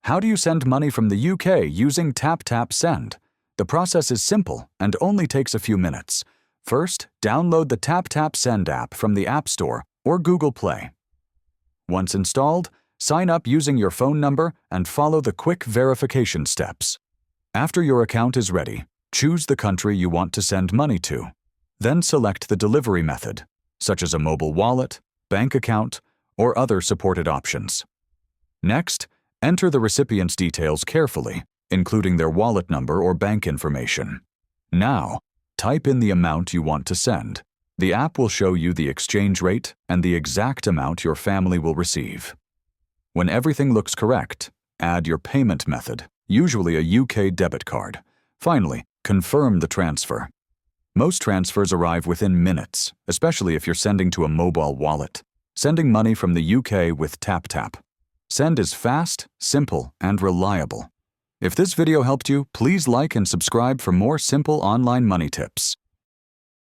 How do you send money from the UK using TapTap Send? The process is simple and only takes a few minutes. First, download the TapTap Send app from the App Store or Google Play. Once installed, sign up using your phone number and follow the quick verification steps. After your account is ready, choose the country you want to send money to. Then select the delivery method, such as a mobile wallet, bank account, or other supported options. Next, enter the recipient's details carefully, including their wallet number or bank information. Now, type in the amount you want to send. The app will show you the exchange rate and the exact amount your family will receive. When everything looks correct, add your payment method, usually a UK debit card. Finally, confirm the transfer. Most transfers arrive within minutes, especially if you're sending to a mobile wallet. Sending money from the UK with TapTap. Send is fast, simple, and reliable. If this video helped you, please like and subscribe for more simple online money tips.